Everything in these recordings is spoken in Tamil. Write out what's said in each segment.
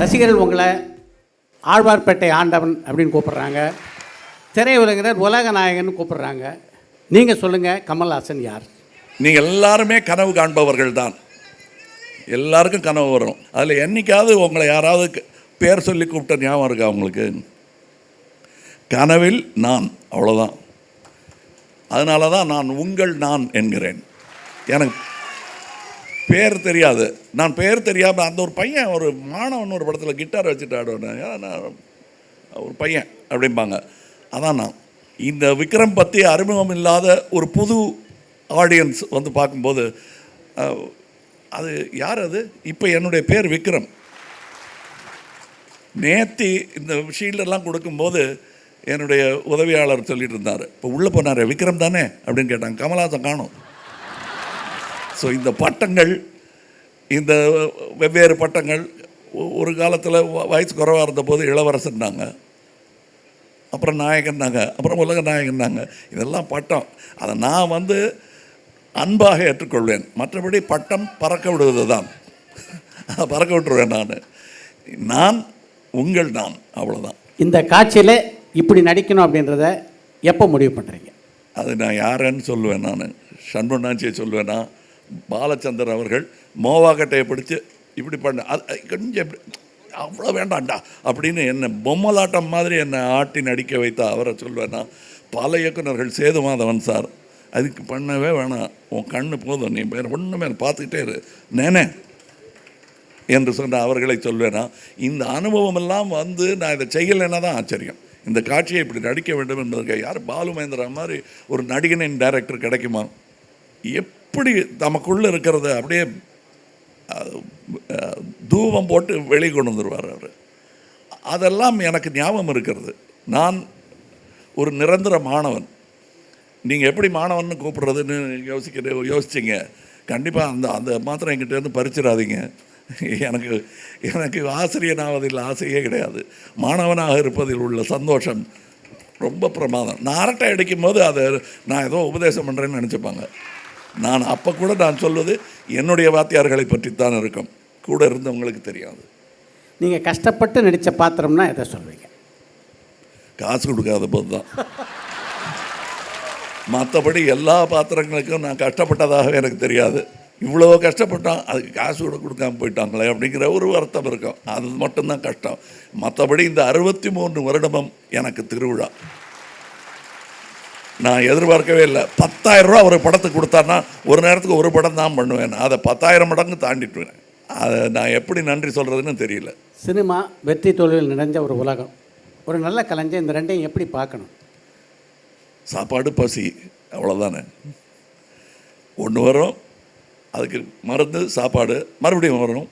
ரசிகர்கள் உங்களை ஆழ்வார்பேட்டை ஆண்டவன் அப்படின்னு கூப்பிட்றாங்க, திரையுலகினர் உலக நாயகன் கூப்பிட்றாங்க. நீங்கள் சொல்லுங்கள், கமல்ஹாசன் யார்? நீங்கள் எல்லாருமே கனவு காண்பவர்கள் தான். எல்லாருக்கும் கனவு வரும். அதில் என்னைக்காவது உங்களை யாராவது பேர் சொல்லி கூப்பிட்ட ஞாபகம் இருக்கா உங்களுக்கு? கனவில் நான், அவ்வளோதான். அதனால தான் நான் உங்கள் நான் என்கிறேன். எனக்கு பேர் தெரியாது. நான் பேர் தெரியாமல் அந்த ஒரு பையன், ஒரு மாணவன் ஒரு படத்தில் கிட்டார் வச்சுட்டு ஆடுவேன், ஒரு பையன் அப்படிம்பாங்க, அதான் நான். இந்த விக்ரம் பற்றி அறிமுகம் இல்லாத ஒரு புது ஆடியன்ஸ் வந்து பார்க்கும்போது அது யார் அது? இப்போ என்னுடைய பேர் விக்ரம். நேத்தி இந்த ஷீல்டெல்லாம் கொடுக்கும்போது என்னுடைய உதவியாளர் சொல்லிட்டு இருந்தார், இப்போ உள்ளே போனார், விக்ரம் தானே அப்படின்னு கேட்டாங்க. கமல்ஹாசன் காணும். ஸோ இந்த பட்டங்கள், இந்த வெவ்வேறு பட்டங்கள், ஒரு காலத்தில் வயசு குறைவாக இருந்தபோது இளவரசன்னாங்க, அப்புறம் நாயகன்னாங்க, அப்புறம் உலக நாயகன்னாங்க. இதெல்லாம் பட்டம். அதை நான் வந்து அன்பாக ஏற்றுக்கொள்வேன். மற்றபடி பட்டம் பறக்க விடுவது தான், அதை பறக்க விட்டுருவேன். நான் உங்கள் நான், அவ்வளோதான். இந்த காட்சியில் இப்படி நடிக்கணும் அப்படின்றத எப்போ முடிவு பண்ணுறீங்க? அது நான் யாருன்னு சொல்லுவேன். நான் சண்முகநாச்சியை சொல்லுவேன்னா, பாலச்சந்தர் அவர்கள் மோவாக்கட்டையை பிடிச்சி இப்படி பண்ண, அது கொஞ்சம் அவ்வளோ வேண்டாம்டா அப்படின்னு என்னை பொம்மலாட்டம் மாதிரி என்னை ஆட்டி நடிக்க வைத்த அவரை சொல்வேன்னா, பல இயக்குநர்கள், சேது மாதவன் சார், அதுக்கு பண்ணவே வேணாம், உன் கண்ணு போதும், நீ வேறு ஒன்றுமே பார்த்துக்கிட்டே இரு நேனே என்று சொன்ன அவர்களை சொல்வேன்னா, இந்த அனுபவமெல்லாம் வந்து நான் இதை செய்யலைன்னா தான் ஆச்சரியம். இந்த காட்சியை இப்படி நடிக்க வேண்டும் என்பதற்கு யார் பாலு மகேந்திரா மாதிரி ஒரு நடிகனின் டைரக்டர் கிடைக்குமா? எப்படி நமக்குள்ளே இருக்கிறத அப்படியே தூபம் போட்டு வெளியே கொண்டு வந்துடுவார் அவர். அதெல்லாம் எனக்கு ஞாபகம் இருக்கிறது. நான் ஒரு நிரந்தர மாணவன். நீங்கள் எப்படி மாணவன்னு கூப்பிட்றதுன்னு யோசிச்சிங்க. கண்டிப்பாக அந்த மாத்திரம் என்கிட்டேருந்து பறிச்சிடாதீங்க. எனக்கு ஆசிரியனாவதில் ஆசையே கிடையாது. மாணவனாக இருப்பதில் உள்ள சந்தோஷம் ரொம்ப பிரமாதம். நான் அரட்டை அடிக்கும் போது அதை நான் ஏதோ உபதேசம் பண்ணுறேன்னு நினச்சிப்பாங்க. நான் அப்போ கூட நான் சொல்வது என்னுடைய வாத்தியார்களை பற்றித்தான் இருக்கும், கூட இருந்தவங்களுக்கு தெரியாது. நீங்கள் கஷ்டப்பட்டு நடித்த பாத்திரம்னா எதை சொல்வீங்க? காசு கொடுக்காத போது தான். மற்றபடி எல்லா பாத்திரங்களுக்கும் நான் கஷ்டப்பட்டதாக எனக்கு தெரியாது. இவ்வளோ கஷ்டப்பட்டான், அதுக்கு காசு கூட கொடுக்காமல் போயிட்டாங்களே அப்படிங்கிற ஒரு வருத்தம் இருக்கும். அது மட்டும்தான் கஷ்டம். மற்றபடி இந்த 63 வருடமும் எனக்கு திருவிழா. நான் எதிர்பார்க்கவே இல்லை. 10,000 ரூபா ஒரு படத்துக்கு கொடுத்தான்னா ஒரு நேரத்துக்கு ஒரு படம் தான் பண்ணுவேன். அதை 10,000 மடங்கு தாண்டிட்டுவேன். அதை நான் எப்படி நன்றி சொல்கிறதுன்னு தெரியல. சினிமா வெற்றி தோல்வியில் நிறைஞ்ச ஒரு உலகம். ஒரு நல்ல கலைஞர் இந்த ரெண்டையும் எப்படி பார்க்கணும்? சாப்பாடு, பசி, அவ்வளோதானே. ஒன்று வரும், அதுக்கு மருந்து, சாப்பாடு, மறுபடியும் வரும்.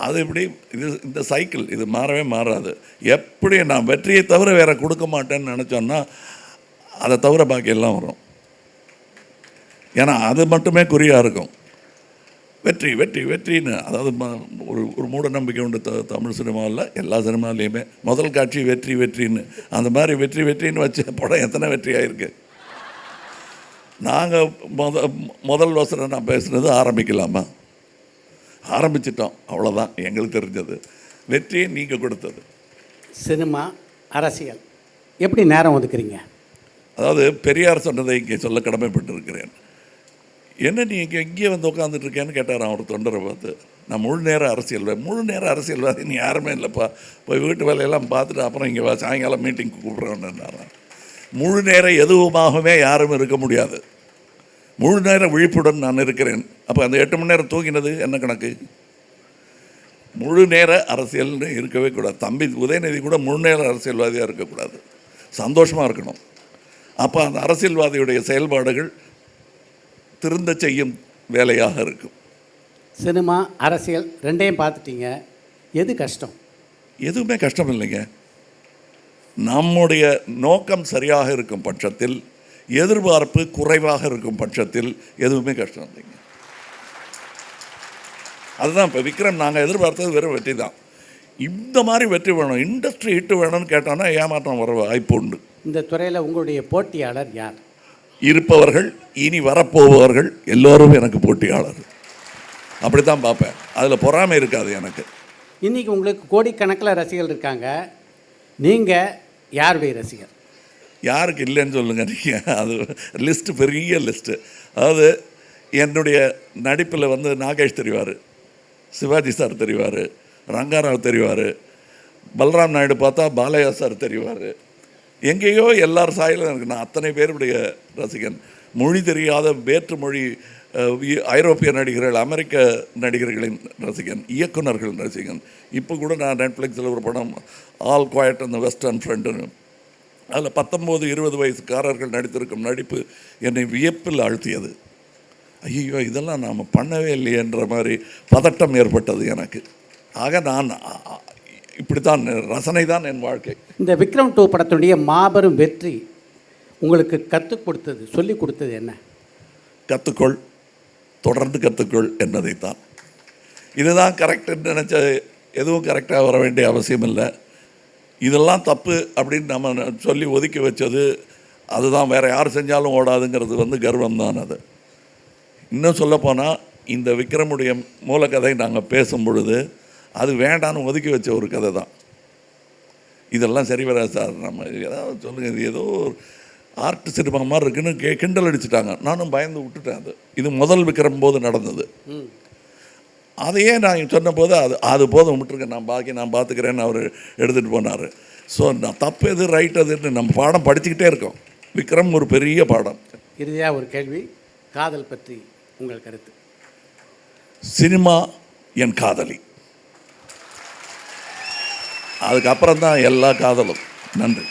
அது இப்படி இந்த சைக்கிள் இது மாறவே மாறாது. எப்படி நான் வெற்றியை தவிர வேறு கொடுக்க மாட்டேன்னு நினச்சோன்னா அதை தவிர பாக்கி எல்லாம் வரும். ஏன்னா அது மட்டுமே குறியாக இருக்கும். வெற்றி வெற்றி வெற்றின்னு, அதாவது ஒரு மூட நம்பிக்கை உண்டு தமிழ் சினிமாவில், எல்லா சினிமாலேயுமே. முதல் காட்சி வெற்றி வெற்றின்னு, அந்த மாதிரி வெற்றி வெற்றின்னு வச்ச படம் எத்தனை வெற்றி ஆகிருக்கு. நாங்கள் முதல் வசனம் நான் பேசுனது ஆரம்பிக்கலாமா, ஆரம்பிச்சிட்டோம், அவ்வளோதான் எங்களுக்கு தெரிஞ்சது. வெற்றியை நீங்கள் கொடுத்தது. சினிமா, அரசியல் எப்படி நேரம் ஒதுக்குறீங்க? அதாவது பெரியார் சொன்னதை இங்கே சொல்ல கடமைப்பட்டிருக்கிறேன். என்ன நீ இங்கே வந்து உட்காந்துட்ருக்கேன்னு கேட்டார் அவர் தொண்டரை பார்த்து. நான் முழு நேர அரசியல்வாதி நீ யாருமே இல்லைப்பா, போய் வீட்டு வேலையெல்லாம் பார்த்துட்டு அப்புறம் இங்கே சாயங்காலம் மீட்டிங்க்கு கூப்பிட்றேன்னு. முழு நேர எதுவுமாகவே யாரும் இருக்க முடியாது. முழு நேர விழிப்புடன் நான் இருக்கிறேன். அப்போ அந்த 8 மணி நேரம் தூங்கினது என்ன கணக்கு? முழு நேர அரசியல்னு இருக்கவே கூடாது. தம்பி உதயநிதி கூட முழு நேர அரசியல்வாதியாக இருக்கக்கூடாது, சந்தோஷமாக இருக்கணும். அப்போ அந்த அரசியல்வாதியுடைய செயல்பாடுகள் திருந்த செய்யும் வேலையாக இருக்கும். சினிமா, அரசியல் ரெண்டையும் பார்த்துட்டீங்க, எது கஷ்டம்? எதுவுமே கஷ்டம் இல்லைங்க. நம்முடைய நோக்கம் சரியாக இருக்கும் பட்சத்தில், எதிர்பார்ப்பு குறைவாக இருக்கும் பட்சத்தில் எதுவுமே கஷ்டம் இல்லைங்க. அதுதான் இப்போ விக்ரம் நாங்கள் எதிர்பார்த்தது வெறும் வெற்றி தான். இந்த மாதிரி வெற்றி வேணும், இண்டஸ்ட்ரி ஹிட்டு வேணும்னு கேட்டோன்னா ஏமாற்றம் வர வாய்ப்பு உண்டு. இந்த துறையில் உங்களுடைய போட்டியாளர் யார்? இருப்பவர்கள், இனி வரப்போபவர்கள் எல்லோரும் எனக்கு போட்டியாளர். அப்படி தான் பார்ப்பேன். அதில் பொறாமை இருக்காது எனக்கு. இன்றைக்கி உங்களுக்கு கோடிக்கணக்கில் ரசிகர்கள் இருக்காங்க. நீங்கள் யாருடைய ரசிகர்? யாருக்கு இல்லைன்னு சொல்லுங்கள் நீங்கள். அது லிஸ்ட்டு பெரிய லிஸ்ட்டு. அதாவது என்னுடைய நடிப்பில் வந்து நாகேஷ் தெரிவார், சிவாஜி சார் தெரிவார், ரங்காராவ் தெரிவார், பல்ராம் நாயுடு பார்த்தா பாலையா சார் தெரிவார். எங்கேயோ எல்லார் சாயலும் எனக்கு நான் அத்தனை பேருடைய ரசிகன். மொழி தெரியாத வேற்று மொழி ஐரோப்பிய நடிகர்கள், அமெரிக்க நடிகர்களின் ரசிகன், இயக்குநர்களின் ரசிகன். இப்போ கூட நான் நெட்ஃப்ளிக்ஸில் ஒரு படம் ஆல் குவாய்ட் அந்த வெஸ்டர்ன் ஃப்ரெண்டுன்னு, அதில் 19-20 வயசுக்காரர்கள் நடித்திருக்கும் நடிப்பு என்னை வியப்பில் ஆழ்த்தியது. ஐயோ இதெல்லாம் நாம் பண்ணவே இல்லையன்ற மாதிரி பதட்டம் ஏற்பட்டது எனக்கு. ஆக நான் இப்படித்தான், ரசனை தான் என் வாழ்க்கை. இந்த விக்ரம் 2 படத்துடைய மாபெரும் வெற்றி உங்களுக்கு கற்றுக் கொடுத்தது, சொல்லிக் கொடுத்தது என்ன? கற்றுக்கொள், தொடர்ந்து கற்றுக்கொள் என்பதைத்தான். இதுதான் கரெக்டுன்னு நினச்ச எதுவும் கரெக்டாக வர வேண்டிய அவசியம் இல்லை. இதெல்லாம் தப்பு அப்படின்னு நம்ம சொல்லி ஒதுக்கி வச்சது அதுதான், வேறு யார் செஞ்சாலும் ஓடாதுங்கிறது வந்து கர்வம் தான். அது இன்னும் சொல்லப்போனால் இந்த விக்ரமுடைய மூலக்கதை நாங்கள் பேசும் பொழுது அது வேண்டான்னு ஒதுக்கி வச்ச ஒரு கதை தான். இதெல்லாம் சரி வராது சார், நம்ம ஏதாவது சொல்லுங்கள், இது ஏதோ ஆர்ட் சினிமா மாதிரி இருக்குன்னு கிண்டல் அடிச்சுட்டாங்க. நானும் பயந்து விட்டுட்டேன். இது முதல் விக்ரம் போது நடந்தது. அதையே நான் சொன்னபோது அது போதும் விட்டுருக்கேன், நான் பார்த்துக்கிறேன்னு அவர் எடுத்துகிட்டு போனார். ஸோ நான் தப்பு எது ரைட் எதுன்னு நம்ம பாடம் படிச்சுக்கிட்டே இருக்கோம். விக்ரம் ஒரு பெரிய பாடம். இறுதியாக ஒரு கேள்வி, காதல் பற்றி உங்கள் கருத்து? சினிமா என் காதலி, அதுக்கப்புறம் தான் எல்லா காதலும். நன்றி.